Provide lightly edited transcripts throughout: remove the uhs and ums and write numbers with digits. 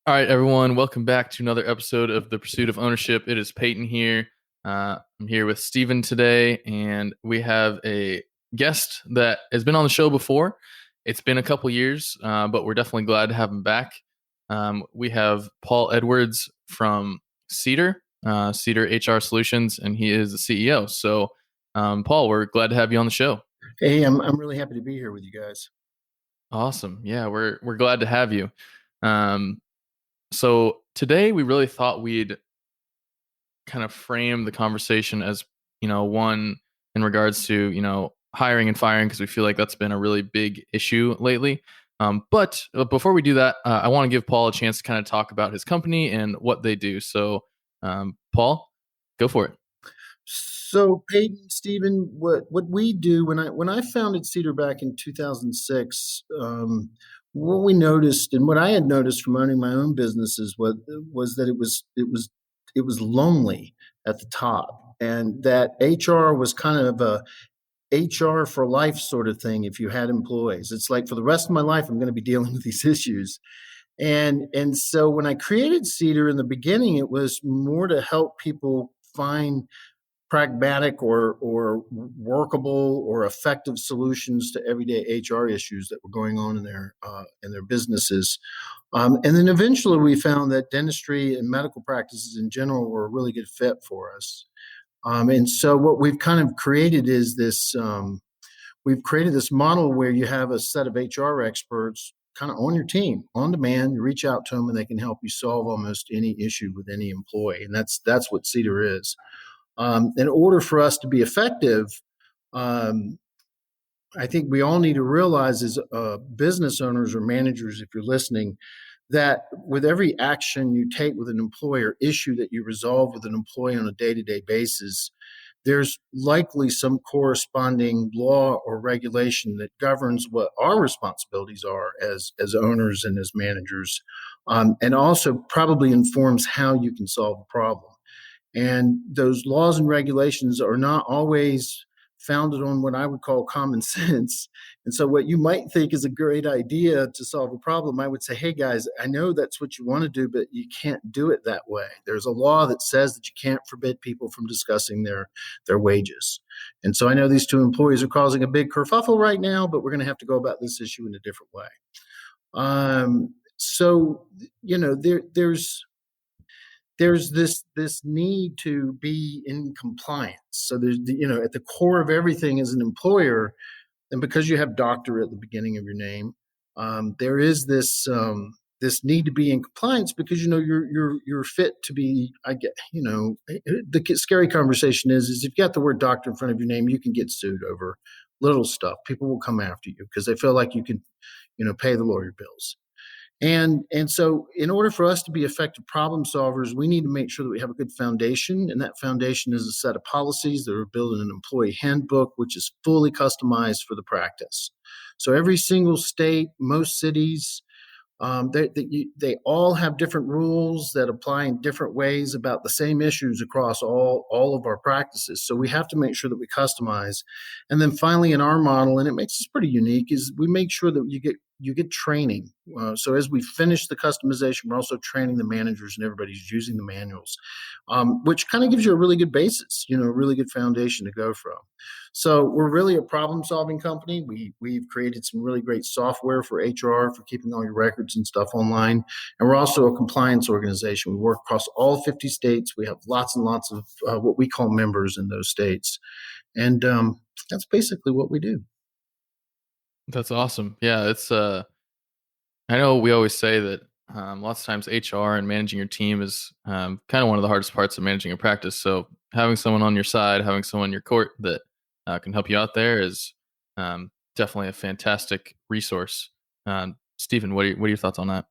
All right, everyone, welcome back to another episode of The Pursuit of Ownership. It is Peyton here. I'm here with Steven today, and we have a guest that has been on the show before. It's been a couple years, but we're definitely glad to have him back. We have Paul Edwards from Cedar HR Solutions, and he is the CEO. So, Paul, we're glad to have you on the show. Hey, I'm really happy to be here with you guys. Awesome. Yeah, we're glad to have you. Um, So today we really thought we'd kind of frame the conversation as, one in regards to, hiring and firing, because we feel like that's been a really big issue lately. But before we do that, I want to give Paul a chance to kind of talk about his company and what they do. So, Paul, go for it. So, Peyton, Stephen, what we do when I founded Cedar back in 2006, what we noticed and what I had noticed from owning my own businesses was that it was lonely at the top, and that HR was kind of a HR for life sort of thing. If you had employees, it's like for the rest of my life, I'm going to be dealing with these issues. And so when I created Cedar in the beginning, it was more to help people find pragmatic or workable or effective solutions to everyday HR issues that were going on in their businesses. And then eventually we found that dentistry and medical practices in general were a really good fit for us. And so what we've kind of created is this. We've created this model where you have a set of HR experts kind of on your team, on demand. You reach out to them, and they can help you solve almost any issue with any employee. And that's what Cedar is. In order for us to be effective, um, I think we all need to realize as business owners or managers, if you're listening, that with every action you take with an employee or issue that you resolve with an employee on a day-to-day basis, there's likely some corresponding law or regulation that governs what our responsibilities are as owners and as managers, and also probably informs how you can solve a problem. And those laws and regulations are not always founded on what I would call common sense. And so, what you might think is a great idea to solve a problem, I would say, hey guys, I know that's what you want to do, but you can't do it that way. There's a law that says that you can't forbid people from discussing their wages. And so, I know these two employees are causing a big kerfuffle right now, but we're going to have to go about this issue in a different way. So, there's this need to be in compliance. So there's at the core of everything as an employer, and because you have doctor at the beginning of your name, there is this need to be in compliance because you're fit to be. I get the scary conversation is if you got the word doctor in front of your name, you can get sued over little stuff. People will come after you because they feel like you can pay the lawyer bills. And so in order for us to be effective problem solvers, we need to make sure that we have a good foundation. And that foundation is a set of policies that are built in an employee handbook, which is fully customized for the practice. So every single state, most cities, they all have different rules that apply in different ways about the same issues across all of our practices. So we have to make sure that we customize. And then finally, in our model, and it makes us pretty unique, is we make sure that you get training. So as we finish the customization, we're also training the managers and everybody's using the manuals, which kind of gives you a really good basis, a really good foundation to go from. So we're really a problem-solving company. We've created some really great software for HR for keeping all your records and stuff online, and we're also a compliance organization. We work across all 50 states. We have lots and lots of what we call members in those states, and that's basically what we do. That's awesome. Yeah, I know we always say that lots of times HR and managing your team is kind of one of the hardest parts of managing a practice. So having someone on your side, having someone in your court that can help you out there is definitely a fantastic resource. Stephen, what are your thoughts on that?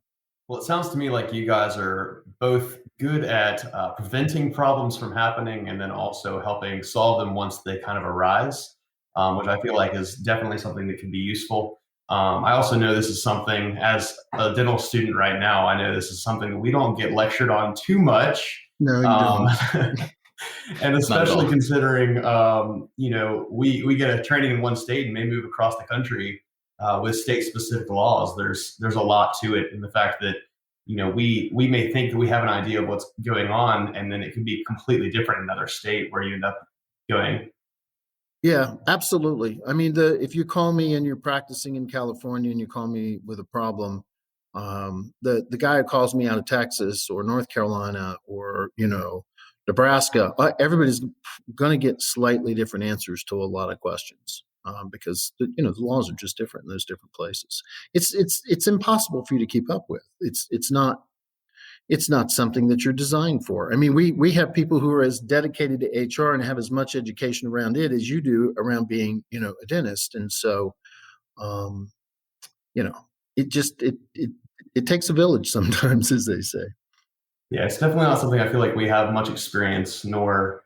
Well, it sounds to me like you guys are both good at preventing problems from happening and then also helping solve them once they kind of arise, which I feel like is definitely something that can be useful. I also know this is something, as a dental student right now, I know this is something that we don't get lectured on too much. No, you don't. And especially considering, we get a training in one state and may move across the country with state-specific laws. There's a lot to it in the fact that we may think that we have an idea of what's going on, and then it could be completely different in another state where you end up going. Yeah, absolutely. I mean, the if you call me and you're practicing in California and you call me with a problem, the guy who calls me out of Texas or North Carolina or Nebraska, everybody's going to get slightly different answers to a lot of questions, because the laws are just different in those different places. It's impossible for you to keep up with. It's not something that you're designed for. I mean, we have people who are as dedicated to HR and have as much education around it as you do around being, a dentist. And so, um, you know, it takes a village sometimes, as they say. Yeah, it's definitely not something I feel like we have much experience nor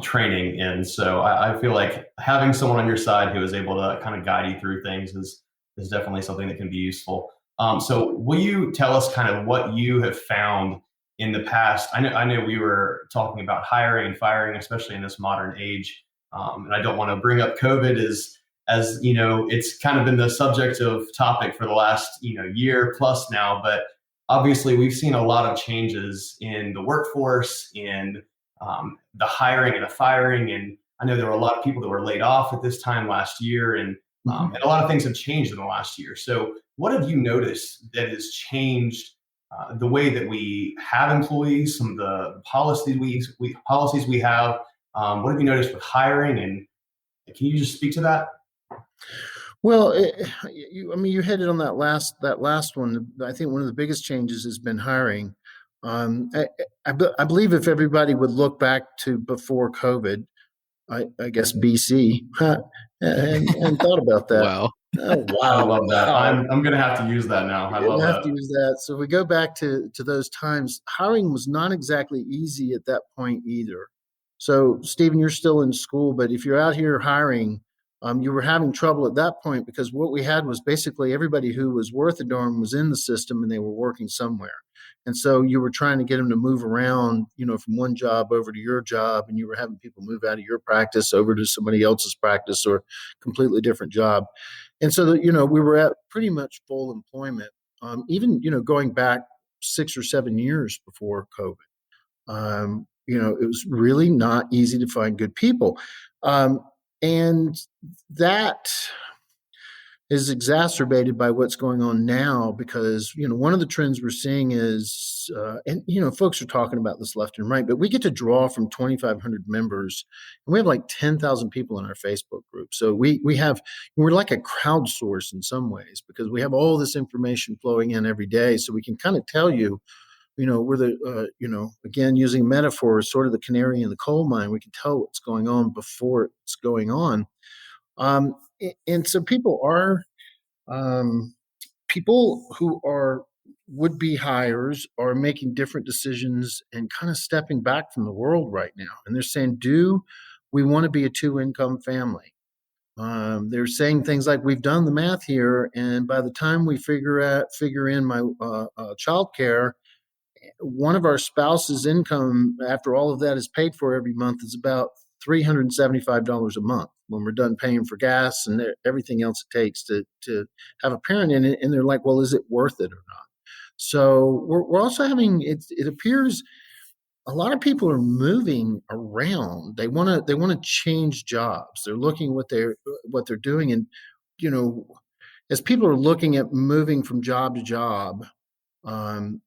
training in. So I feel like having someone on your side who is able to kind of guide you through things is definitely something that can be useful. So will you tell us kind of what you have found in the past? I know we were talking about hiring and firing, especially in this modern age. And I don't want to bring up COVID as it's kind of been the subject of topic for the last year plus now, but obviously we've seen a lot of changes in the workforce, in the hiring and the firing. And I know there were a lot of people that were laid off at this time last year, and a lot of things have changed in the last year. So, what have you noticed that has changed the way that we have employees, some of the policies we have? What have you noticed with hiring, and can you just speak to that? Well, I mean, you hit it on that last one. I think one of the biggest changes has been hiring. I believe if everybody would look back to before COVID, I guess BC, and thought about that. Wow. Oh I wow, love that. wow! I'm going to have to use that now. I We'll love have to that. use that. So we go back to those times. Hiring was not exactly easy at that point either. So Stephen, you're still in school, but if you're out here hiring, you were having trouble at that point because what we had was basically everybody who was worth a darn was in the system and they were working somewhere. And so you were trying to get them to move around, from one job over to your job, and you were having people move out of your practice over to somebody else's practice or completely different job. And so, we were at pretty much full employment, even, going back 6 or 7 years before COVID. It was really not easy to find good people. And that is exacerbated by what's going on now because one of the trends we're seeing is and folks are talking about this left and right, but we get to draw from 2,500 members and we have like 10,000 people in our Facebook group. So we're like a crowdsource in some ways because we have all this information flowing in every day, so we can kind of tell you, we're again, using metaphor, sort of the canary in the coal mine. We can tell what's going on before it's going on. um, and so people who are would be hires are making different decisions and kind of stepping back from the world right now. And they're saying, do we want to be a two income family? They're saying things like, we've done the math here, and by the time we figure in my child care, one of our spouse's income after all of that is paid for every month is about $375 a month when we're done paying for gas and everything else it takes to have a parent in it. And they're like, well, is it worth it or not? So we're also having it appears a lot of people are moving around. They want to change jobs. They're looking what they're doing. And as people are looking at moving from job to job,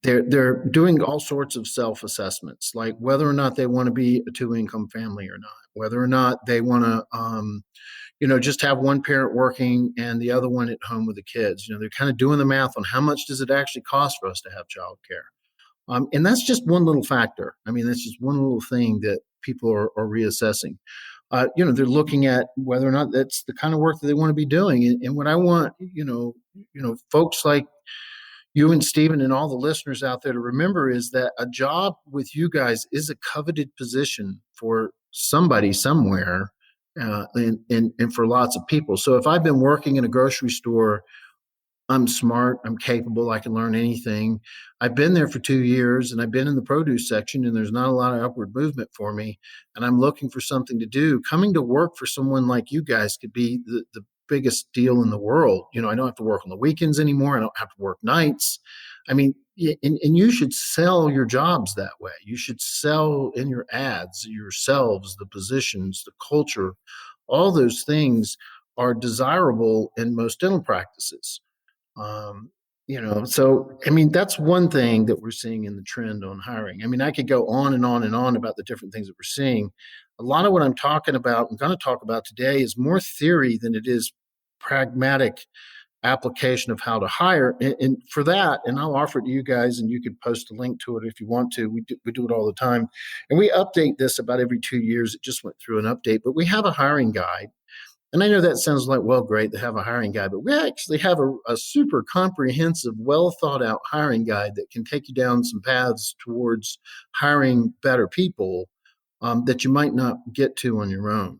they're doing all sorts of self assessments, like whether or not they want to be a two income family or not, whether or not they want to, just have one parent working and the other one at home with the kids. They're kind of doing the math on how much does it actually cost for us to have childcare. And that's just one little factor. I mean, that's just one little thing that people are reassessing. They're looking at whether or not that's the kind of work that they want to be doing. And what I want, folks like you and Stephen and all the listeners out there to remember is that a job with you guys is a coveted position for somebody somewhere, and for lots of people. So if I've been working in a grocery store, I'm smart, I'm capable, I can learn anything. I've been there for 2 years and I've been in the produce section and there's not a lot of upward movement for me and I'm looking for something to do. Coming to work for someone like you guys could be the biggest deal in the world. I don't have to work on the weekends anymore. I don't have to work nights. I mean, and you should sell your jobs that way. You should sell in your ads yourselves, the positions, the culture, all those things are desirable in most dental practices. Um, so I mean, that's one thing that we're seeing in the trend on hiring. I mean, I could go on and on and on about the different things that we're seeing. A lot of what I'm talking about, I'm going to talk about today, is more theory than it is pragmatic application of how to hire. And for that, and I'll offer it to you guys, and you could post a link to it if you want to. We do it all the time, and we update this about every 2 years. It just went through an update, but we have a hiring guide. And I know that sounds like, well, great, they have a hiring guide, but we actually have a super comprehensive, well thought out hiring guide that can take you down some paths towards hiring better people that you might not get to on your own.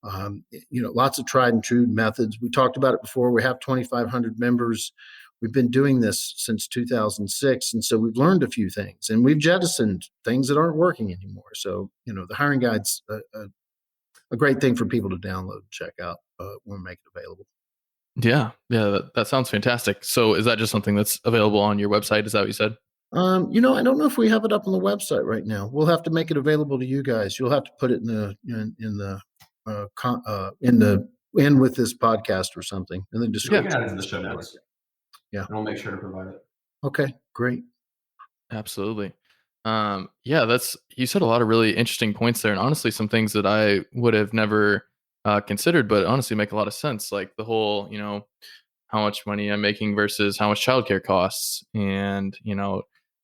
Lots of tried and true methods. We talked about it before. We have 2,500 members. We've been doing this since 2006. And so we've learned a few things and we've jettisoned things that aren't working anymore. So, the hiring guide's a great thing for people to download and check out when we make it available. Yeah. That sounds fantastic. So is that just something that's available on your website? Is that what you said? I don't know if we have it up on the website right now. We'll have to make it available to you guys. You'll have to put it in with this podcast or something in the We description. can add it to the show notes. Yeah. And we'll make sure to provide it. Okay, great. Absolutely. You said a lot of really interesting points there, and honestly, some things that I would have never considered, but honestly make a lot of sense. Like the whole, how much money I'm making versus how much childcare costs, and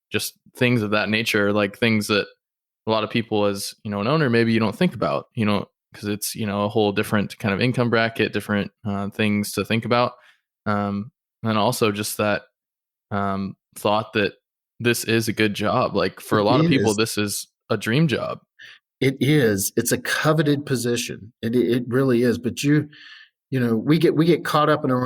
just things of that nature, like things that a lot of people, as an owner, maybe you don't think about, because it's a whole different kind of income bracket, different things to think about, and also just that thought that this is a good job. Like for a lot of people, this is a dream job. It is. It's a coveted position. It really is. But we get caught up in our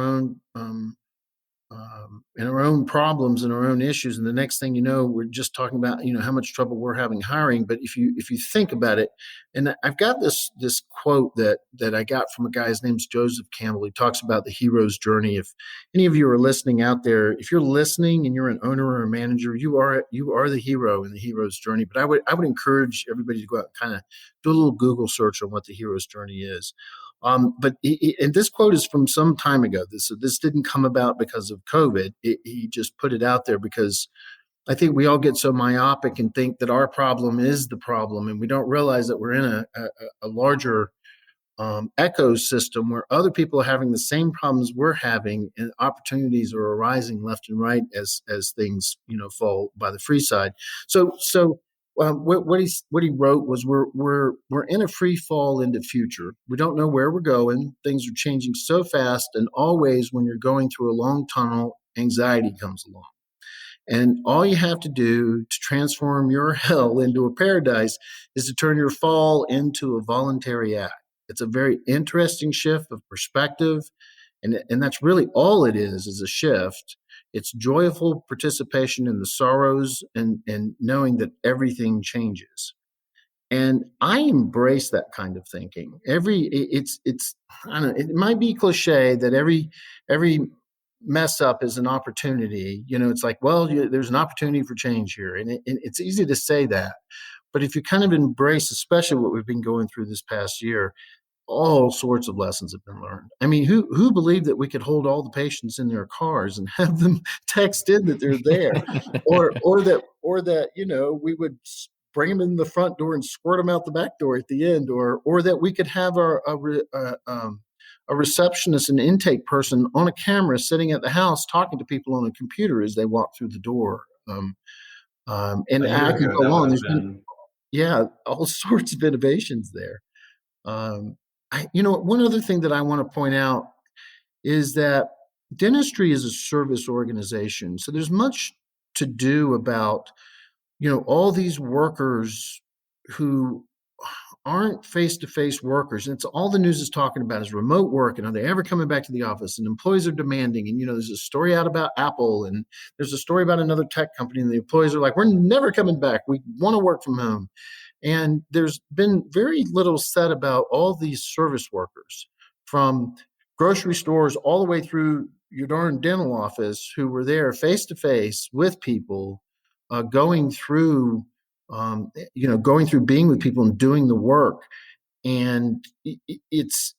own problems and our own issues, and the next thing you know, we're just talking about how much trouble we're having hiring. But if you think about it, and I've got this quote that I got from a guy. His name's Joseph Campbell. He talks about the hero's journey. If any of you are listening out there, if you're listening and you're an owner or a manager, you are the hero in the hero's journey. But I would encourage everybody to go out and kind of do a little Google search on what the hero's journey is. And this quote is from some time ago. This didn't come about because of COVID. He just put it out there because I think we all get so myopic and think that our problem is the problem, and we don't realize that we're in a larger ecosystem where other people are having the same problems we're having, and opportunities are arising left and right as things fall by the free side. So what he wrote was we're in a free fall into future. We don't know where we're going. Things are changing so fast, and always when you're going through a long tunnel, anxiety comes along. And all you have to do to transform your hell into a paradise is to turn your fall into a voluntary act. It's a very interesting shift of perspective, and that's really all it is a shift. It's joyful participation in the sorrows and knowing that everything changes. And I embrace that kind of thinking. It's I don't know, it might be cliche that every mess up is an opportunity. It's like, well, there's an opportunity for change here. And it's easy to say that. But if you kind of embrace, especially what we've been going through this past year, all sorts of lessons have been learned. I mean, who believed that we could hold all the patients in their cars and have them text in that they're there, or that we would bring them in the front door and squirt them out the back door at the end, or that we could have a receptionist and intake person on a camera sitting at the house talking to people on a computer as they walk through the door. And I could go on. There's been all sorts of innovations there. One other thing that I want to point out is that dentistry is a service organization. So there's much to do about, all these workers who aren't face-to-face workers. And it's all the news is talking about is remote work, and are they ever coming back to the office? And employees are demanding. And, there's a story out about Apple, and there's a story about another tech company, and the employees are like, we're never coming back. We want to work from home. And there's been very little said about all these service workers, from grocery stores all the way through your darn dental office who were there face to face with people, going through, going through being with people and doing the work. And it's,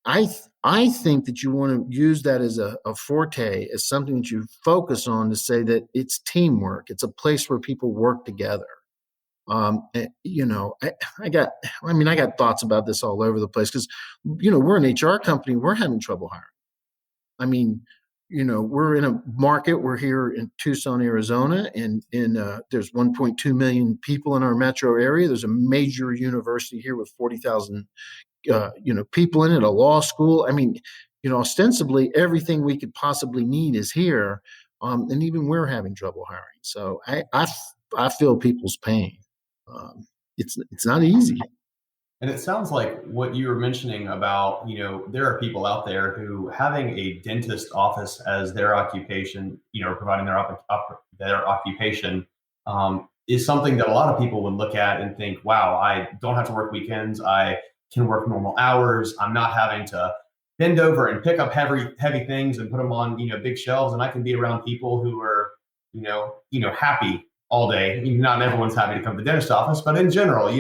I think that you want to use that as a forte, as something that you focus on to say that it's teamwork. It's a place where people work together. You know, I got thoughts about this all over the place because, we're an HR company. We're having trouble hiring. I mean, we're in a market. We're here in Tucson, Arizona, and there's 1.2 million people in our metro area. There's a major university here with 40,000 people in it, a law school. I mean, ostensibly everything we could possibly need is here, and even we're having trouble hiring. So I feel people's pain. It's not easy. And it sounds like what you were mentioning about, there are people out there who having a dentist office as their occupation, providing their occupation, is something that a lot of people would look at and think, wow, I don't have to work weekends. I can work normal hours. I'm not having to bend over and pick up heavy things and put them on, big shelves. And I can be around people who are, happy all day. Not everyone's happy to come to the dentist office, but in general,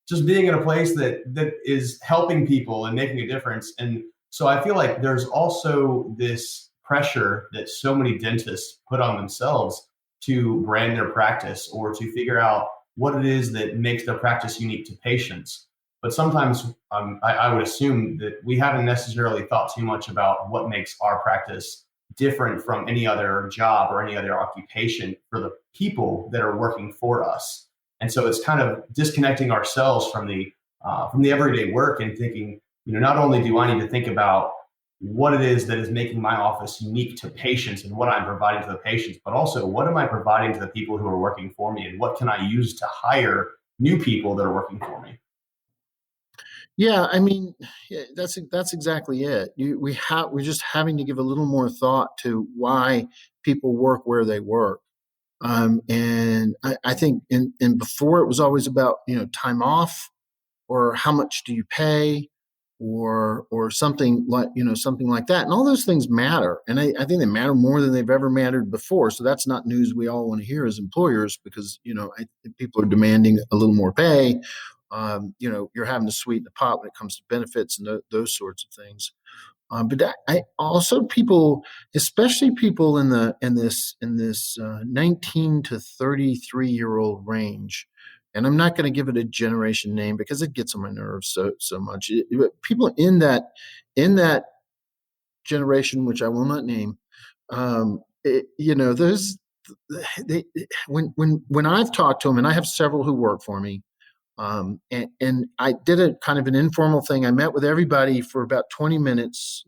just being in a place that is helping people and making a difference. And so I feel like there's also this pressure that so many dentists put on themselves to brand their practice or to figure out what it is that makes their practice unique to patients. But sometimes I would assume that we haven't necessarily thought too much about what makes our practice different from any other job or any other occupation for the people that are working for us. And so it's kind of disconnecting ourselves from the everyday work and thinking, not only do I need to think about what it is that is making my office unique to patients and what I'm providing to the patients, but also what am I providing to the people who are working for me and what can I use to hire new people that are working for me? Yeah, I mean, yeah, that's exactly it. We're just having to give a little more thought to why people work where they work. And I think in before it was always about, time off or how much do you pay or something like that. And all those things matter. And I think they matter more than they've ever mattered before. So that's not news we all want to hear as employers because, I think people are demanding a little more pay. You're having to sweeten the pot when it comes to benefits and those sorts of things. But I also people, especially people in this 19 to 33-year-old range, and I'm not going to give it a generation name because it gets on my nerves so much. People in that generation, which I will not name, those they when I've talked to them, and I have several who work for me. And I did a kind of an informal thing. I met with everybody for about 20 minutes,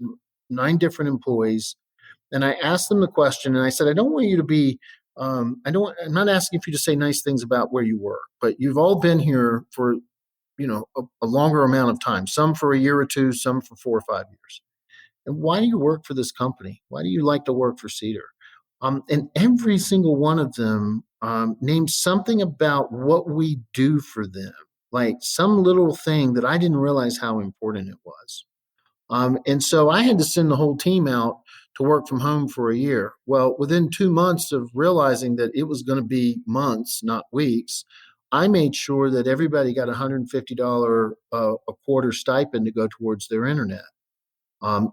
9 different employees, and I asked them the question. And I said, I don't want you to be, I'm not asking for you to say nice things about where you work, but you've all been here for, a longer amount of time, some for a year or two, some for 4 or 5 years. And why do you work for this company? Why do you like to work for Cedar? And every single one of them named something about what we do for them, like some little thing that I didn't realize how important it was. And so I had to send the whole team out to work from home for a year. Well, within 2 months of realizing that it was going to be months, not weeks, I made sure that everybody got $150 a quarter stipend to go towards their internet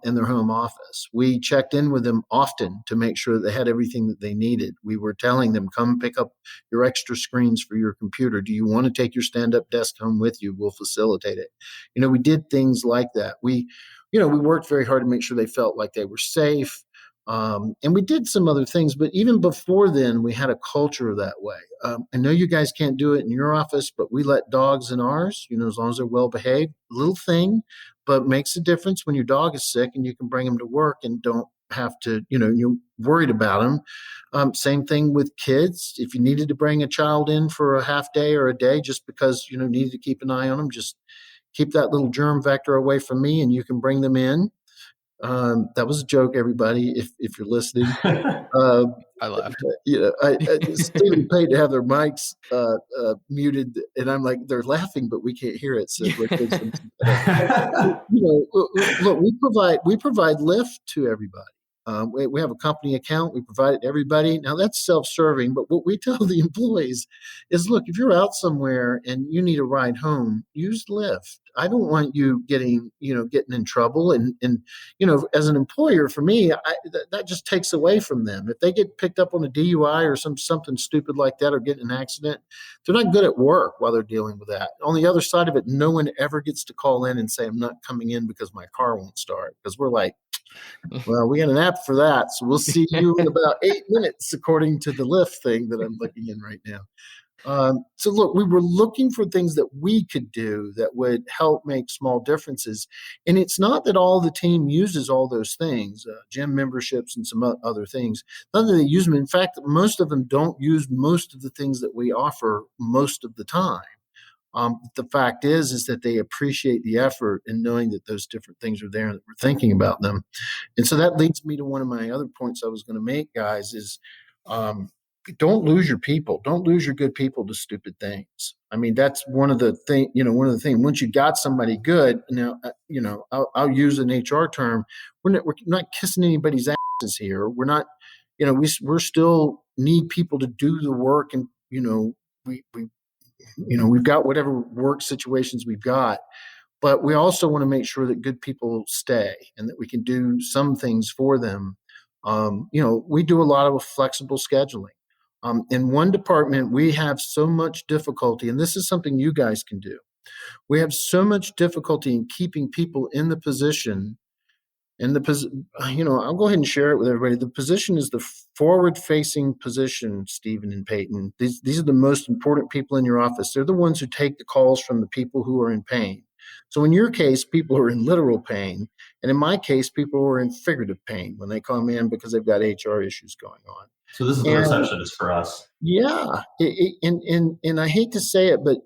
in their home office. We checked in with them often to make sure that they had everything that they needed. We were telling them, come pick up your extra screens for your computer. Do you want to take your stand-up desk home with you? We'll facilitate it. We did things like that. We worked very hard to make sure they felt like they were safe. And we did some other things, but even before then, we had a culture that way. I know you guys can't do it in your office, but we let dogs in ours, as long as they're well behaved. Little thing, but makes a difference when your dog is sick and you can bring him to work and don't have to, you're worried about him. Same thing with kids. If you needed to bring a child in for a half day or a day, just because, needed to keep an eye on them, just keep that little germ vector away from me and you can bring them in. That was a joke, everybody, if you're listening. Uh, I laughed. Stephen paid to have their mics muted, and I'm like, they're laughing, but we can't hear it. So look, we provide lift to everybody. We have a company account. We provide it to everybody. Now that's self-serving, but what we tell the employees is, look, if you're out somewhere and you need a ride home, use Lyft. I don't want you getting in trouble. As an employer, for me, that just takes away from them. If they get picked up on a DUI or something stupid like that, or get in an accident, they're not good at work while they're dealing with that. On the other side of it, no one ever gets to call in and say, I'm not coming in because my car won't start. Because we're like, well, we got an app for that. So we'll see you in about 8 minutes, according to the Lyft thing that I'm looking in right now. So look, we were looking for things that we could do that would help make small differences. And it's not that all the team uses all those things, gym memberships and some other things. None of them use them. In fact, most of them don't use most of the things that we offer most of the time. The fact is that they appreciate the effort and knowing that those different things are there and that we're thinking about them. And so that leads me to one of my other points I was going to make, guys, is don't lose your people. Don't lose your good people to stupid things. I mean, that's one of the thing. One of the things. Once you got somebody good, now I'll use an HR term. We're not kissing anybody's asses here. We're not. We're still need people to do the work, and we've got whatever work situations we've got, but we also want to make sure that good people stay and that we can do some things for them. We do a lot of flexible scheduling. In one department, we have so much difficulty, and this is something you guys can do. We have so much difficulty in keeping people in the position. And I'll go ahead and share it with everybody. The position is the forward-facing position, Stephen and Peyton. These are the most important people in your office. They're the ones who take the calls from the people who are in pain. So in your case, people are in literal pain. And in my case, people are in figurative pain when they come in because they've got HR issues going on. So this is the receptionist for us. Yeah. And I hate to say it, but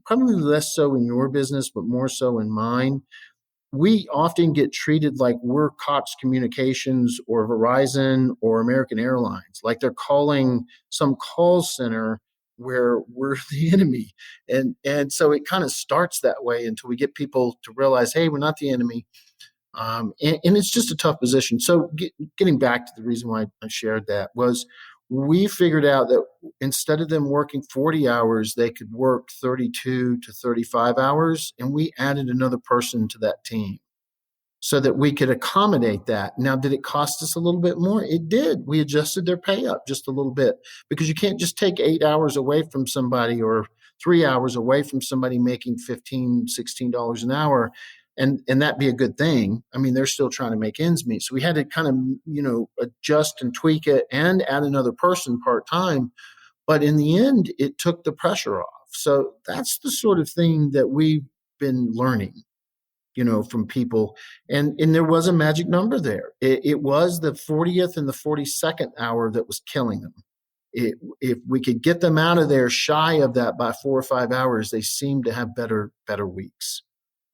probably less so in your business, but more so in mine. We often get treated like we're Cox Communications or Verizon or American Airlines, like they're calling some call center where we're the enemy. And so it kind of starts that way until we get people to realize, hey, we're not the enemy. And it's just a tough position. So getting back to the reason why I shared that was we figured out that instead of them working 40 hours, they could work 32 to 35 hours. And we added another person to that team so that we could accommodate that. Now, did it cost us a little bit more? It did. We adjusted their pay up just a little bit because you can't just take 8 hours away from somebody or 3 hours away from somebody making $15, $16 an hour. And that be a good thing. I mean, they're still trying to make ends meet. So we had to kind of, adjust and tweak it and add another person part-time. But in the end, it took the pressure off. So that's the sort of thing that we've been learning, from people. And there was a magic number there. It was the 40th and the 42nd hour that was killing them. If we could get them out of there shy of that by 4 or 5 hours, they seemed to have better weeks.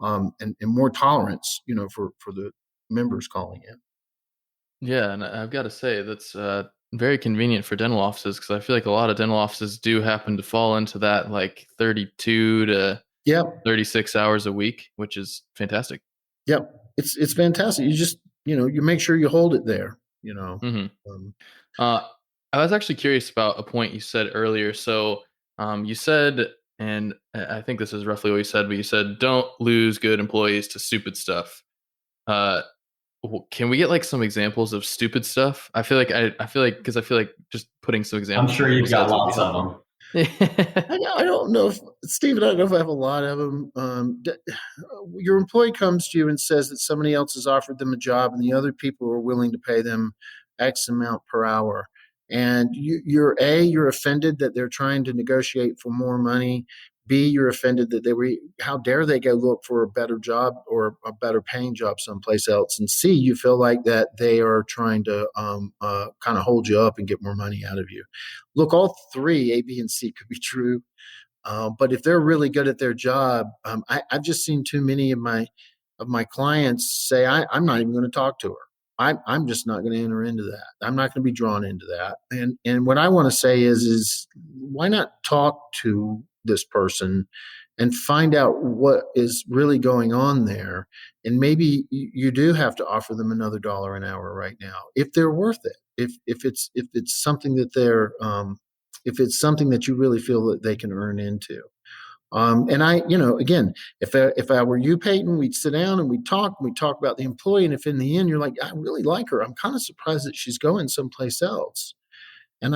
And more tolerance, for the members calling in. Yeah, and I've got to say that's very convenient for dental offices because I feel like a lot of dental offices do happen to fall into that like 32 to Yep. 36 hours a week, which is fantastic. Yep. It's fantastic. You just, you make sure you hold it there, Mm-hmm. I was actually curious about a point you said earlier. So you said, and I think this is roughly what you said, but you said don't lose good employees to stupid stuff. Can we get like some examples of stupid stuff? I feel like just putting some examples. I'm sure you've got lots of them. I don't know if Stephen, I don't know if I have a lot of them. Your employee comes to you and says that somebody else has offered them a job and the other people are willing to pay them X amount per hour. And you're offended that they're trying to negotiate for more money. B, you're offended that how dare they go look for a better job or a better paying job someplace else. And C, you feel like that they are trying to kind of hold you up and get more money out of you. Look, all three, A, B, and C could be true. But if they're really good at their job, I've just seen too many of my clients say, I'm not even going to talk to her. I'm just not going to enter into that. I'm not going to be drawn into that. And what I want to say is why not talk to this person and find out what is really going on there. And maybe you do have to offer them another dollar an hour right now if they're worth it. If it's something that they're if it's something that you really feel that they can earn into. And I, again, if I were you, Peyton, we'd sit down and we'd talk about the employee. And if in the end you're like, I really like her, I'm kind of surprised that she's going someplace else. And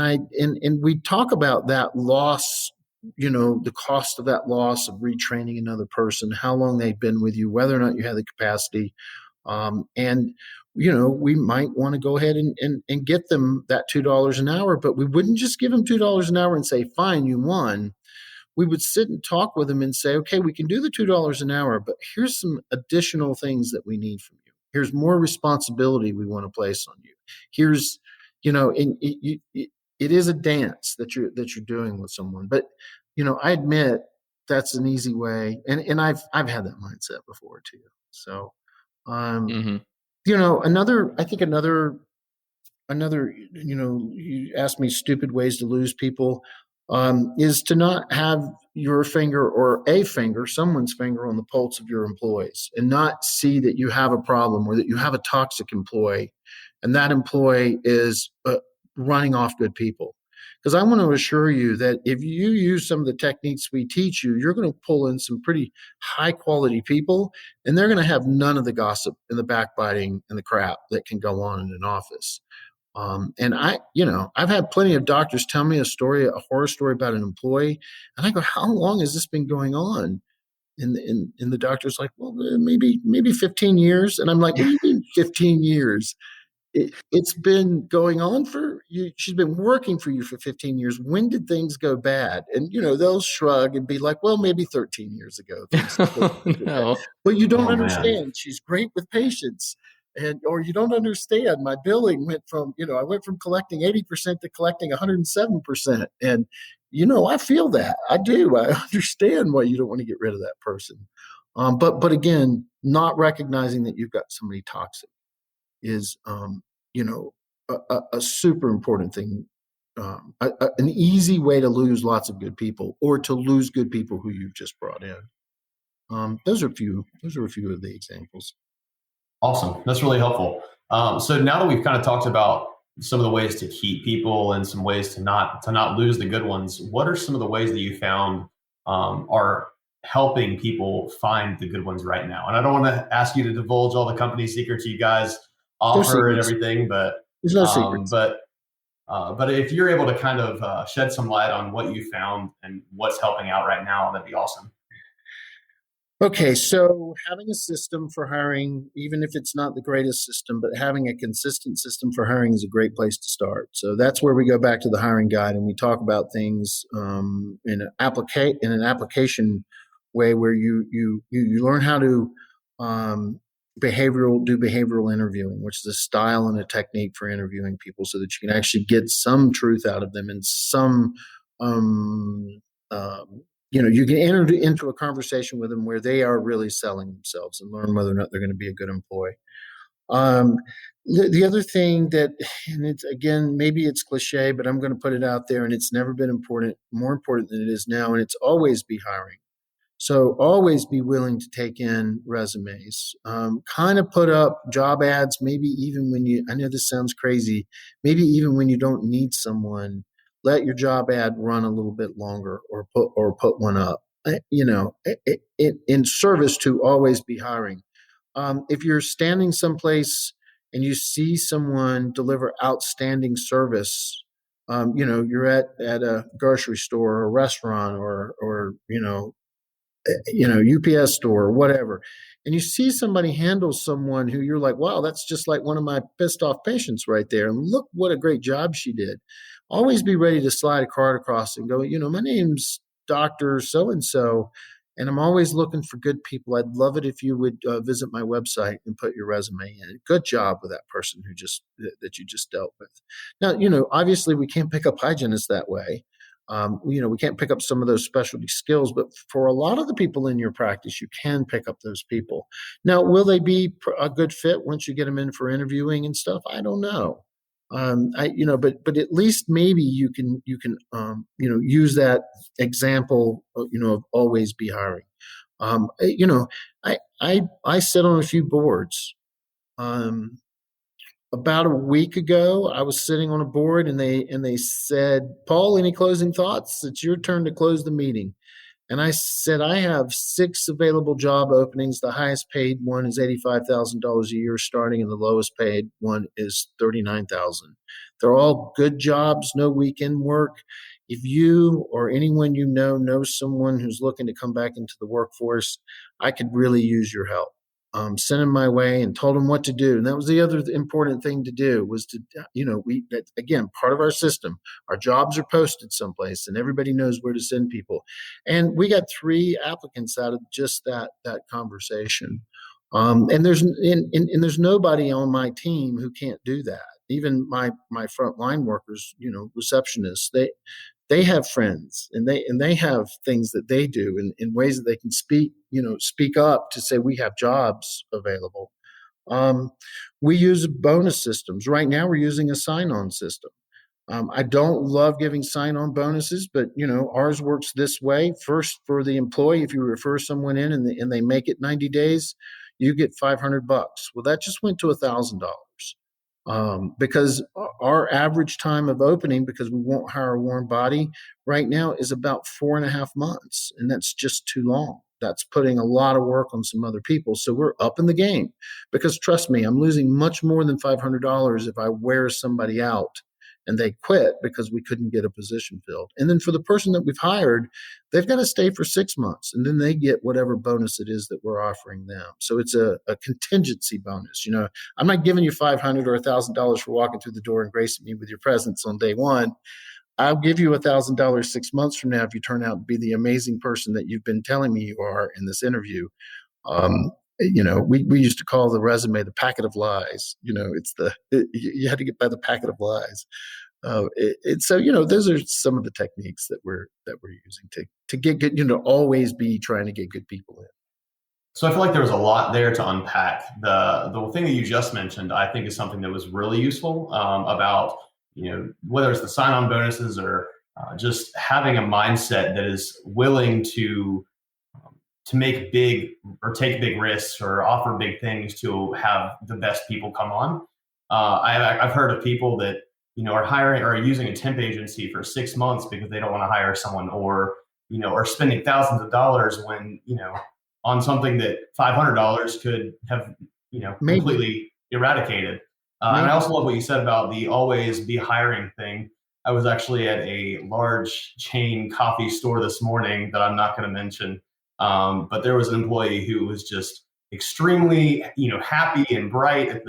we talk about that loss, the cost of that loss of retraining another person, how long they've been with you, whether or not you have the capacity. And we might want to go ahead and get them that $2 an hour, but we wouldn't just give them $2 an hour and say, fine, you won. We would sit and talk with them and say, okay, we can do the $2 an hour, but here's some additional things that we need from you. Here's more responsibility we want to place on you. Here's, and it is a dance that you're doing with someone. But, I admit that's an easy way. And I've had that mindset before too. So, Mm-hmm. another, you asked me stupid ways to lose people, is to not have your finger or someone's finger on the pulse of your employees and not see that you have a problem or that you have a toxic employee and that employee is running off good people. Because I want to assure you that if you use some of the techniques we teach you, you're going to pull in some pretty high quality people, and they're going to have none of the gossip and the backbiting and the crap that can go on in an office. And I've had plenty of doctors tell me a horror story about an employee, and I go, "How long has this been going on?" And the doctor's like, "Well, maybe 15 years." And I'm like, "What do you mean 15 years?" It's been going on for you. She's been working for you for 15 years. When did things go bad? And, they'll shrug and be like, well, maybe 13 years ago. No. But you don't Oh, man. understand. She's great with patients. Or you don't understand. My billing went from, I went from collecting 80% to collecting 107%. And, I feel that. I do. I understand why you don't want to get rid of that person. But again, not recognizing that you've got somebody toxic is, a super important thing. An easy way to lose lots of good people, or to lose good people who you've just brought in. Those are a few of the examples. Awesome. That's really helpful. So now that we've kind of talked about some of the ways to keep people and some ways to not lose the good ones, what are some of the ways that you found are helping people find the good ones right now? And I don't want to ask you to divulge all the company secrets you guys offer and everything, but there's no secrets. But if you're able to kind of shed some light on what you found and what's helping out right now, that'd be awesome. Okay, so having a system for hiring, even if it's not the greatest system, but having a consistent system for hiring is a great place to start. So that's where we go back to the hiring guide and we talk about things in an application way where you learn how to do behavioral interviewing, which is a style and a technique for interviewing people so that you can actually get some truth out of them and some you can enter into a conversation with them where they are really selling themselves and learn whether or not they're going to be a good employee. The other thing that, and it's again, maybe it's cliche, but I'm going to put it out there, and it's never been more important than it is now, and it's always be hiring. So always be willing to take in resumes, kind of put up job ads, maybe even when I know this sounds crazy, maybe even when you don't need someone, let your job ad run a little bit longer or put one up, in service to always be hiring. If you're standing someplace and you see someone deliver outstanding service, you're at a grocery store or a restaurant or UPS store or whatever, and you see somebody handle someone who you're like, wow, that's just like one of my pissed off patients right there. And look what a great job she did. Always be ready to slide a card across and go, my name's Dr. So-and-so, and I'm always looking for good people. I'd love it if you would visit my website and put your resume in. Good job with that person that you just dealt with. Now, obviously we can't pick up hygienists that way. We can't pick up some of those specialty skills, but for a lot of the people in your practice, you can pick up those people. Now, will they be a good fit once you get them in for interviewing and stuff? I don't know. But at least maybe you can use that example, of always be hiring. I sit on a few boards. Um, about a week ago, I was sitting on a board, and they said, "Paul, any closing thoughts? It's your turn to close the meeting." And I said, I have six available job openings. The highest paid one is $85,000 a year starting, and the lowest paid one is $39,000. They're all good jobs, no weekend work. If you or anyone you know knows someone who's looking to come back into the workforce, I could really use your help. Sent him my way and told him what to do. And that was the other important thing to do, was to, again, part of our system, our jobs are posted someplace and everybody knows where to send people. And we got three applicants out of just that conversation. And there's nobody on my team who can't do that. Even my frontline workers, receptionists, they have friends, and they have things that they do in ways that they can speak up to say we have jobs available. Um, we use bonus systems. Right now, we're using a sign-on system. I don't love giving sign-on bonuses, but ours works this way. First, for the employee, if you refer someone in and they make it 90 days, you get $500. Well, that just went to $1,000, because our average time of opening, because we won't hire a warm body right now, is about 4.5 months, and that's just too long. That's putting a lot of work on some other people. So we're up in the game, because trust me, I'm losing much more than $500 if I wear somebody out and they quit because we couldn't get a position filled. And then for the person that we've hired, they've got to stay for 6 months, and then they get whatever bonus it is that we're offering them. So it's a contingency bonus. I'm not giving you $500 or $1,000 for walking through the door and gracing me with your presence on day one. I'll give you $1,000 6 months from now if you turn out to be the amazing person that you've been telling me you are in this interview. We used to call the resume the packet of lies. You had to get by the packet of lies. So those are some of the techniques that we're using to get good. Always be trying to get good people in. So I feel like there was a lot there to unpack. The thing that you just mentioned, I think, is something that was really useful, about whether it's the sign-on bonuses or just having a mindset that is willing to make big or take big risks or offer big things to have the best people come on. I've heard of people that are hiring or using a temp agency for 6 months because they don't want to hire someone, or are spending thousands of dollars when on something that $500 could have Maybe. completely eradicated. And I also love what you said about the always be hiring thing. I was actually at a large chain coffee store this morning that I'm not going to mention, but there was an employee who was just extremely, happy and bright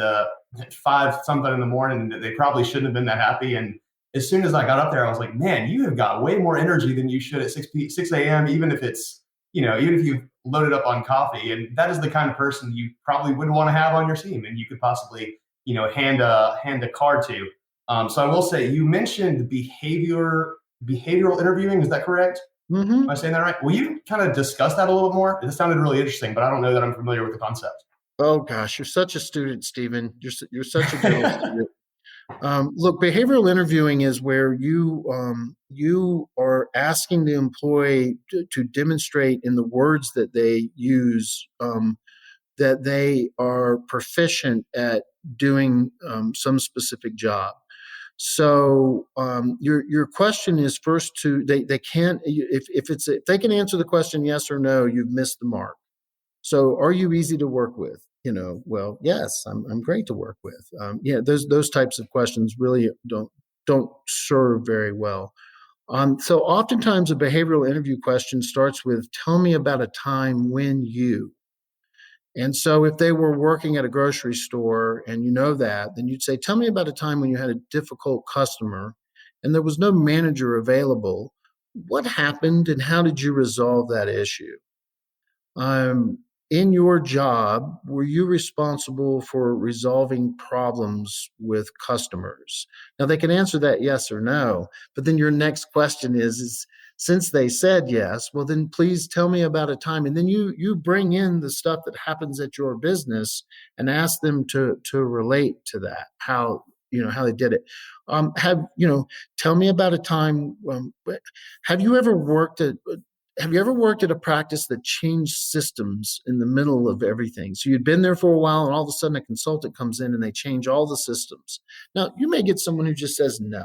at 5 something in the morning. They probably shouldn't have been that happy. And as soon as I got up there, I was like, man, you have got way more energy than you should at 6 a.m., even if it's, even if you loaded up on coffee. And that is the kind of person you probably wouldn't want to have on your team, and you could possibly, hand a card to. So I will say, you mentioned behavioral interviewing. Is that correct? Mm-hmm. Am I saying that right? Will you kind of discuss that a little bit more? It sounded really interesting, but I don't know that I'm familiar with the concept. Oh gosh, you're such a student, Stephen. You're such a gentle student. Look, behavioral interviewing is where you are asking the employee to demonstrate in the words that they use, that they are proficient at doing some specific job. So your question is first to they can't, if they can answer the question yes or no, you've missed the mark. So are you easy to work with? Well, yes, I'm great to work with. Those types of questions really don't serve very well. So oftentimes a behavioral interview question starts with, tell me about a time when you. And so if they were working at a grocery store and that, then you'd say, tell me about a time when you had a difficult customer and there was no manager available. What happened and how did you resolve that issue? In your job, were you responsible for resolving problems with customers? Now they can answer that yes or no, but then your next question is since they said yes, well then please tell me about a time. And then you bring in the stuff that happens at your business and ask them to relate to that, how how they did it. Have tell me about a time. Have you ever worked at have you ever worked at a practice that changed systems in the middle of everything? So you'd been there for a while, and all of a sudden a consultant comes in and they change all the systems. Now, you may get someone who just says no,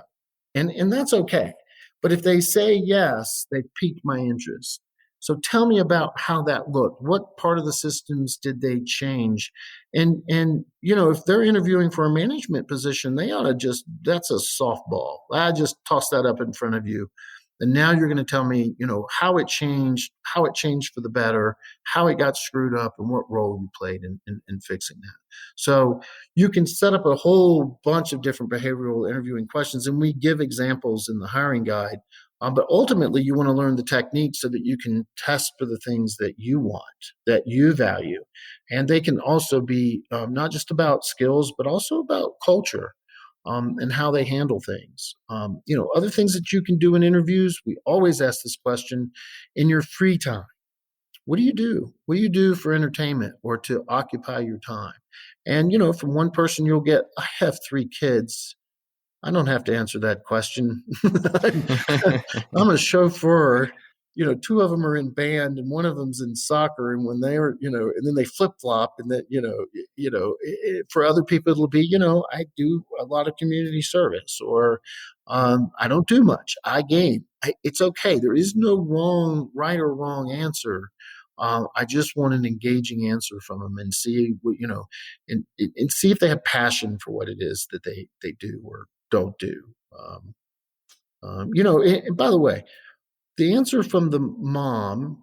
and that's okay. But if they say yes, they pique my interest. So tell me about how that looked. What part of the systems did they change? And if they're interviewing for a management position, they ought to just that's a softball. I just toss that up in front of you. And now you're going to tell me, how it changed for the better, how it got screwed up, and what role you played in fixing that. So you can set up a whole bunch of different behavioral interviewing questions, and we give examples in the hiring guide. But ultimately, you want to learn the techniques so that you can test for the things that you want, that you value. And they can also be not just about skills, but also about culture, and how they handle things. Other things that you can do in interviews, we always ask this question in your free time. What do you do? What do you do for entertainment or to occupy your time? And, from one person, you'll get, I have 3 kids. I don't have to answer that question. I'm a chauffeur. 2 of them are in band and one of them's in soccer. And when they're, and then they flip flop, and that, for other people, it'll be, I do a lot of community service, or I don't do much. I game. It's okay. There is no right or wrong answer. I just want an engaging answer from them, and see what, and see if they have passion for what it is that they do or don't do. And by the way, the answer from the mom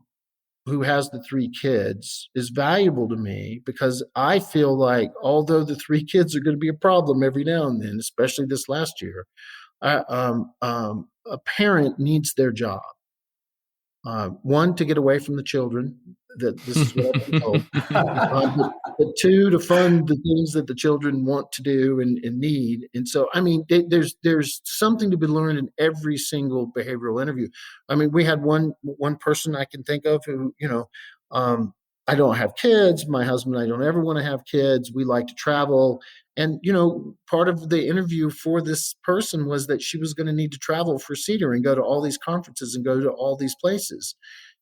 who has the 3 kids is valuable to me, because I feel like although the 3 kids are going to be a problem every now and then, especially this last year, a parent needs their job. One, to get away from the children. That this is what I've been told. But 2, to fund the things that the children want to do and need. And so, I mean, there's something to be learned in every single behavioral interview. I mean, we had one person I can think of who, I don't have kids. My husband and I don't ever want to have kids. We like to travel. And, part of the interview for this person was that she was going to need to travel for Cedar and go to all these conferences and go to all these places.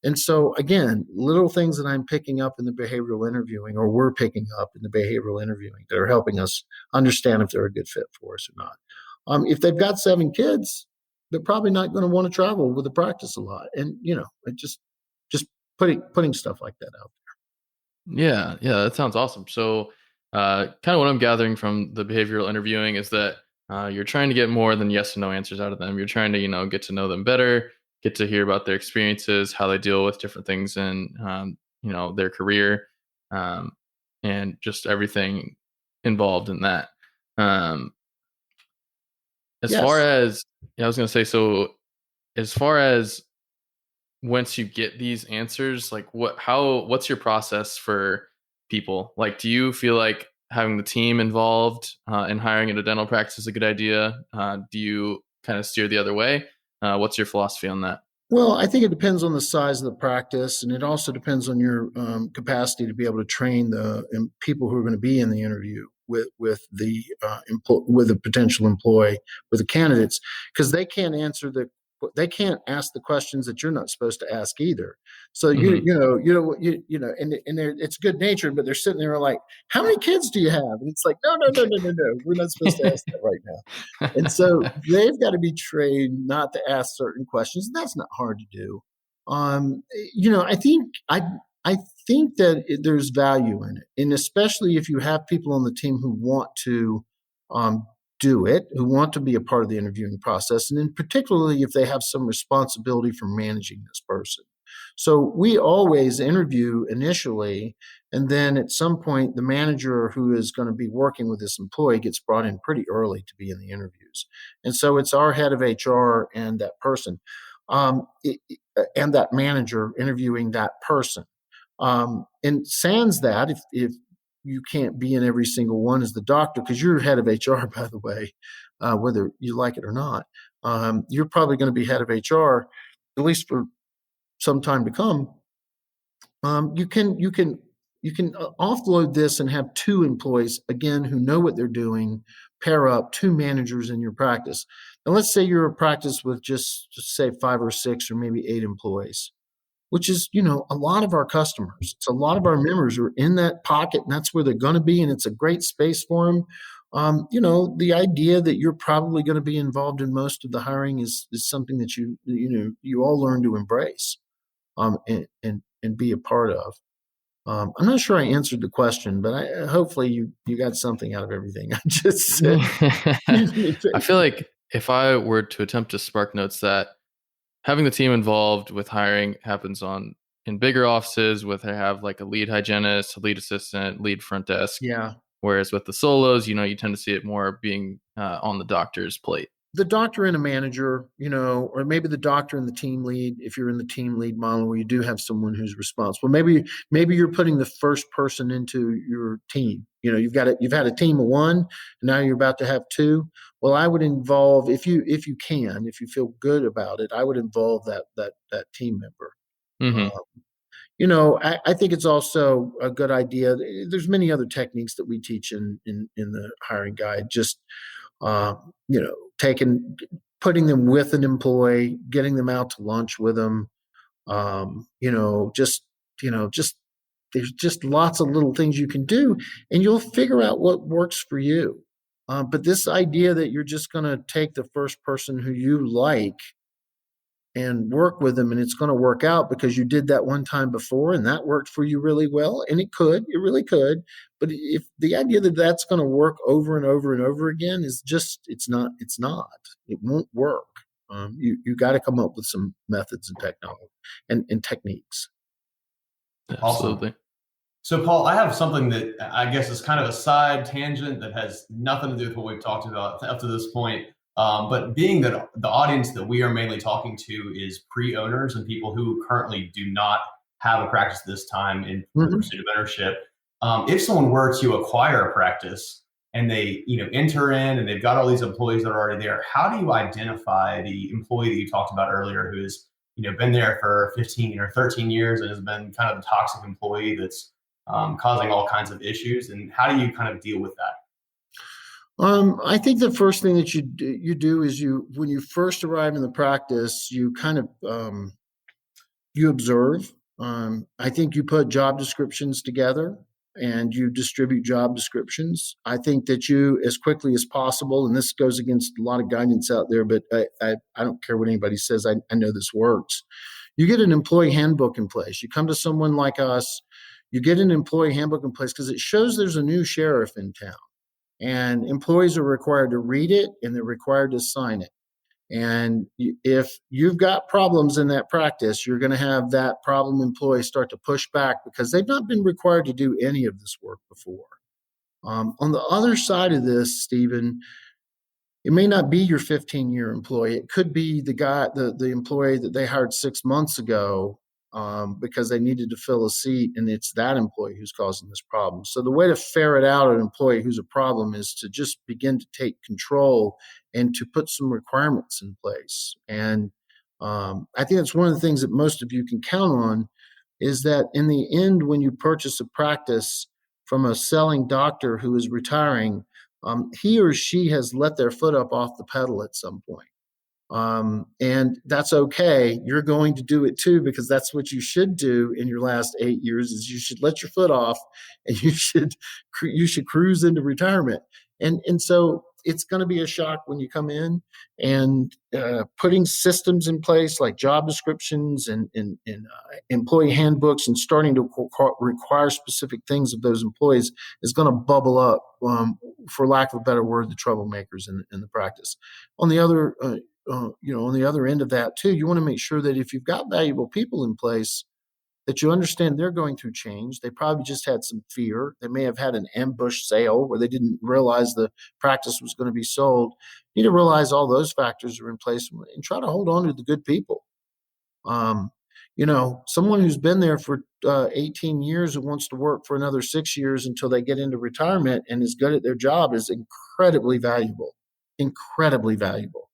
And so, again, little things that I'm picking up in the behavioral interviewing, or we're picking up in the behavioral interviewing, that are helping us understand if they're a good fit for us or not. If they've got 7 kids, they're probably not going to want to travel with the practice a lot. And, it just putting stuff like that out. Yeah, that sounds awesome. So, kind of what I'm gathering from the behavioral interviewing is that you're trying to get more than yes and no answers out of them. You're trying to, get to know them better, get to hear about their experiences, how they deal with different things in, their career, and just everything involved in that. As Yes. far as, I was going to say, so as far as once you get these answers, like what's your process for people? Like, do you feel like having the team involved in hiring at a dental practice is a good idea? Do you kind of steer the other way? What's your philosophy on that? Well, I think it depends on the size of the practice, and it also depends on your capacity to be able to train the people who are going to be in the interview with the with a potential employee, with the candidates, because they can't ask the questions that you're not supposed to ask either. So it's good natured, but they're sitting there like, "How many kids do you have?" And it's like, no, we're not supposed to ask that right now. And so they've got to be trained not to ask certain questions. And that's not hard to do. I think that there's value in it, and especially if you have people on the team who want to do it, who want to be a part of the interviewing process, and then particularly if they have some responsibility for managing this person. So we always interview initially, and then at some point, the manager who is going to be working with this employee gets brought in pretty early to be in the interviews. And so it's our head of HR and that person, and that manager interviewing that person. And sans that, if you can't be in every single one as the doctor, because you're head of HR, by the way, whether you like it or not, you're probably going to be head of HR, at least for some time to come. You can offload this and have two employees, again, who know what they're doing, pair up two managers in your practice. And let's say you're a practice with just say 5 or 6 or maybe 8 employees, which is, a lot of our customers. It's a lot of our members are in that pocket, and that's where they're going to be, and it's a great space for them. The idea that you're probably going to be involved in most of the hiring is something that you all learn to embrace, and be a part of. I'm not sure I answered the question, but hopefully you got something out of everything I just said. Excuse me, I feel like if I were to attempt to spark notes that having the team involved with hiring happens in bigger offices where they have like a lead hygienist, a lead assistant, lead front desk. Yeah. Whereas with the solos, you tend to see it more being on the doctor's plate. The doctor and a manager, or maybe the doctor and the team lead, if you're in the team lead model where you do have someone who's responsible. Maybe you're putting the first person into your team. You've had a team of one, and now you're about to have two. Well, I would involve, if you feel good about it, I would involve that team member. Mm-hmm. I think it's also a good idea. There's many other techniques that we teach in the hiring guide. Just uh, taking, putting them with an employee, getting them out to lunch with them. Just there's just lots of little things you can do, and you'll figure out what works for you. But this idea that you're just going to take the first person who you like and work with them, and it's going to work out because you did that one time before and that worked for you really well, and it really could. But if the idea that that's going to work over and over and over again is just, it's not, it won't work. You got to come up with some methods and technology and techniques. Awesome. Absolutely. So, Paul, I have something that I guess is kind of a side tangent that has nothing to do with what we've talked about up to this point. But being that the audience that we are mainly talking to is pre-owners and people who currently do not have a practice this time in the pursuit of ownership, if someone were to acquire a practice and they enter in and they've got all these employees that are already there, how do you identify the employee that you talked about earlier who has been there for 15 or 13 years and has been kind of a toxic employee that's causing all kinds of issues, and how do you kind of deal with that? I think the first thing that you do is when you first arrive in the practice, you kind of you observe. I think you put job descriptions together and you distribute job descriptions. I think that you, as quickly as possible, and this goes against a lot of guidance out there, but I don't care what anybody says. I know this works. You get an employee handbook in place. You come to someone like us, you get an employee handbook in place because it shows there's a new sheriff in town. And employees are required to read it and they're required to sign it. And if you've got problems in that practice, you're going to have that problem employee start to push back because they've not been required to do any of this work before. On the other side of this, Stephen, it may not be your 15-year employee. It could be the employee that they hired 6 months ago because they needed to fill a seat, and it's that employee who's causing this problem. So the way to ferret out an employee who's a problem is to just begin to take control and to put some requirements in place. And I think that's one of the things that most of you can count on is that in the end, when you purchase a practice from a selling doctor who is retiring, he or she has let their foot up off the pedal at some point. And that's okay. You're going to do it too, because that's what you should do in your last 8 years is you should let your foot off and you should cruise into retirement. And so it's going to be a shock when you come in, and putting systems in place like job descriptions and employee handbooks and starting to require specific things of those employees is going to bubble up, for lack of a better word, the troublemakers in the practice. On the other on the other end of that too, you want to make sure that if you've got valuable people in place, that you understand they're going through change. They probably just had some fear. They may have had an ambush sale where they didn't realize the practice was going to be sold. You need to realize all those factors are in place and try to hold on to the good people. Someone who's been there for 18 years and wants to work for another 6 years until they get into retirement and is good at their job is incredibly valuable. Incredibly valuable.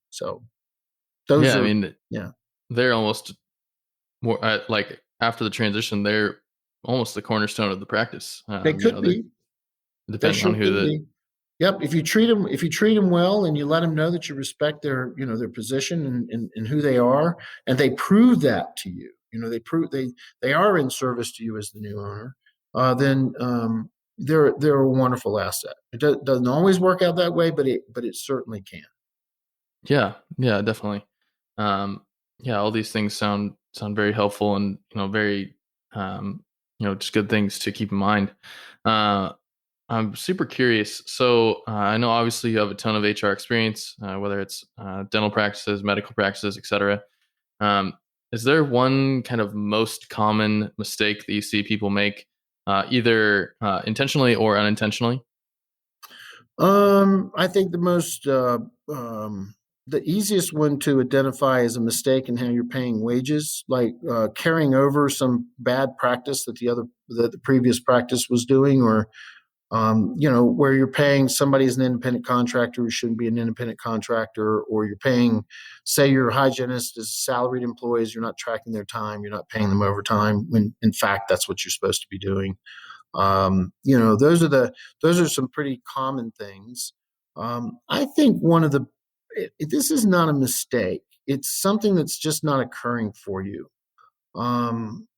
So those are, They're almost more like after the transition, they're almost the cornerstone of the practice. They could be. They Depending on sure who could the be. Yep. If you treat them well and you let them know that you respect their position and who they are, and they prove that to you, they prove they are in service to you as the new owner, then they're a wonderful asset. It doesn't always work out that way, but it certainly can. Yeah, yeah, definitely. Yeah, all these things sound very helpful and very just good things to keep in mind. Uh, I'm super curious. So I know obviously you have a ton of HR experience, whether it's dental practices, medical practices, etc. Um, is there one kind of most common mistake that you see people make, either intentionally or unintentionally? I think the easiest one to identify as a mistake in how you're paying wages, like carrying over some bad practice that the previous practice was doing, or where you're paying somebody as an independent contractor who shouldn't be an independent contractor, or you're paying, say, your hygienist as salaried employees, you're not tracking their time, you're not paying them overtime, when in fact that's what you're supposed to be doing. Those are some pretty common things. I think this is not a mistake. It's something that's just not occurring for you. Um,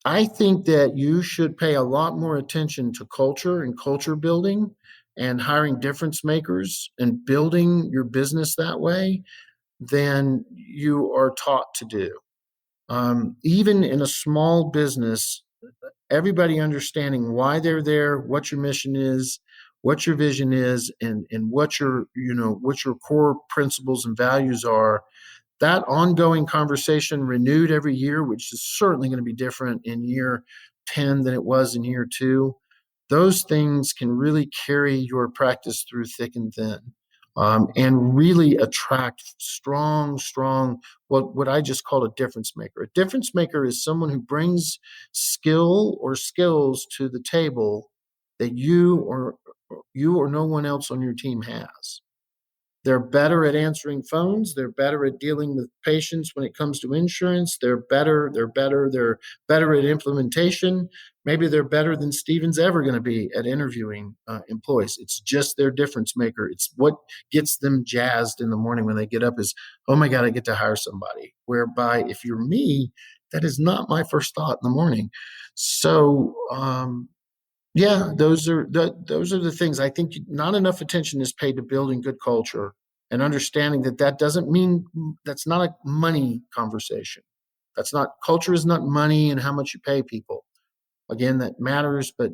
I think that you should pay a lot more attention to culture and culture building and hiring difference makers and building your business that way than you are taught to do. Even in a small business, everybody understanding why they're there, what your mission is, what your vision is, and what your core principles and values are. That ongoing conversation renewed every year, which is certainly going to be different in year 10 than it was in year 2. Those things can really carry your practice through thick and thin, and really attract strong, what I just call a difference maker. A difference maker is someone who brings skill or skills to the table that you or no one else on your team has. They're better at answering phones. They're better at dealing with patients when it comes to insurance. They're better at implementation. Maybe they're better than Steven's ever going to be at interviewing employees. It's just their difference maker. It's what gets them jazzed in the morning when they get up is, oh my God, I get to hire somebody. Whereby if you're me, that is not my first thought in the morning. So, yeah, those are the things. I think not enough attention is paid to building good culture and understanding that doesn't mean that's not a money conversation. That's not Culture is not money and how much you pay people. Again, that matters, but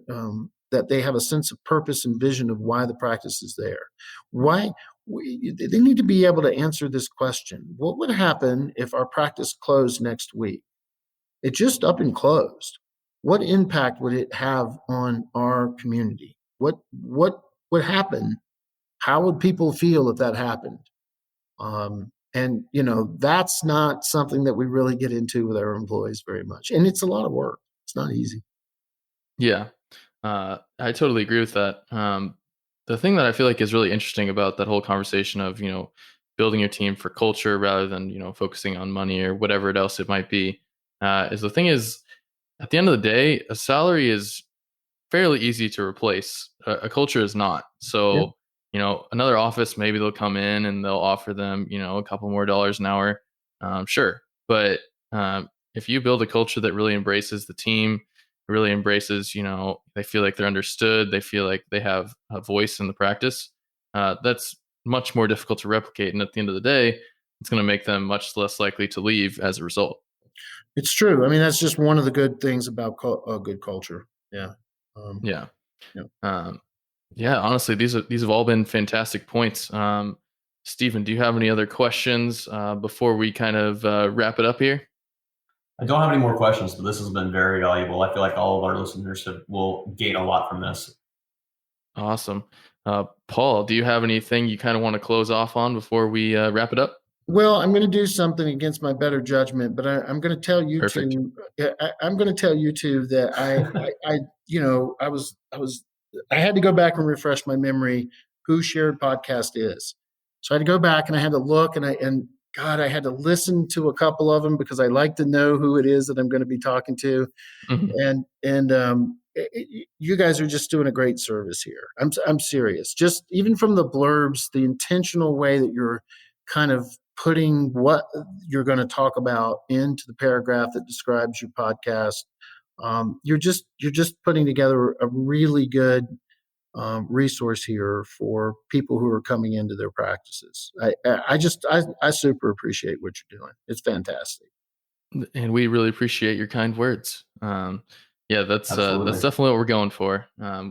that they have a sense of purpose and vision of why the practice is there. Why they need to be able to answer this question: what would happen if our practice closed next week? It just up and closed. What impact would it have on our community? What would happen? How would people feel if that happened? And that's not something that we really get into with our employees very much, and it's a lot of work. It's not easy. Yeah, I totally agree with that. The thing that I feel like is really interesting about that whole conversation of building your team for culture rather than focusing on money or whatever else it might be, is the thing is, at the end of the day, a salary is fairly easy to replace. A culture is not. Yeah. So, another office, maybe they'll come in and they'll offer them, a couple more dollars an hour. Sure. But if you build a culture that really embraces the team, really embraces, they feel like they're understood, they feel like they have a voice in the practice, that's much more difficult to replicate. And at the end of the day, it's going to make them much less likely to leave as a result. It's true. I mean, that's just one of the good things about good culture. Yeah. Yeah. Yeah. Um, yeah, honestly, these have all been fantastic points. Stephen, do you have any other questions before we kind of wrap it up here? I don't have any more questions, but this has been very valuable. I feel like all of our listeners will gain a lot from this. Awesome. Paul, do you have anything you kind of want to close off on before we wrap it up? Well, I'm going to do something against my better judgment, but I'm going to tell you Perfect. two. I'm going to tell you two that I had to go back and refresh my memory who Shared Podcast is. So I had to go back and I had to look and God, I had to listen to a couple of them because I like to know who it is that I'm going to be talking to. Mhm. And you guys are just doing a great service here. I'm serious. Just even from the blurbs, the intentional way that you're kind of putting what you're going to talk about into the paragraph that describes your podcast. You're just putting together a really good resource here for people who are coming into their practices. I super appreciate what you're doing. It's fantastic. And we really appreciate your kind words. Yeah, that's Absolutely. definitely what we're going for.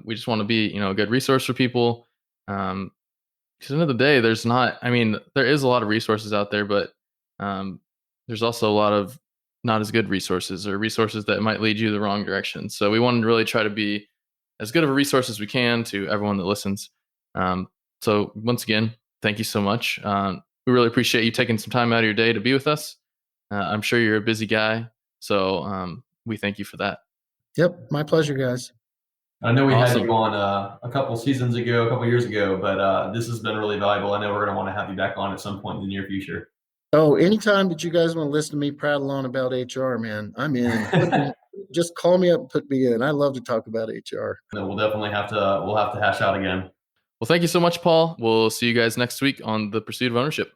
We just want to be, a good resource for people. Because at the end of the day, there's not. I mean, there is a lot of resources out there, but um, there's also a lot of not as good resources or resources that might lead you the wrong direction. So we want to really try to be as good of a resource as we can to everyone that listens. So once again, thank you so much. We really appreciate you taking some time out of your day to be with us. I'm sure you're a busy guy, so we thank you for that. Yep, my pleasure, guys. I know we had Awesome. you on a couple seasons ago, a couple years ago, but this has been really valuable. I know we're going to want to have you back on at some point in the near future. Oh, anytime that you guys want to listen to me prattle on about HR, man, I'm in. Just call me up and put me in. I love to talk about HR. No, we'll definitely have to hash out again. Well, thank you so much, Paul. We'll see you guys next week on The Pursuit of Ownership.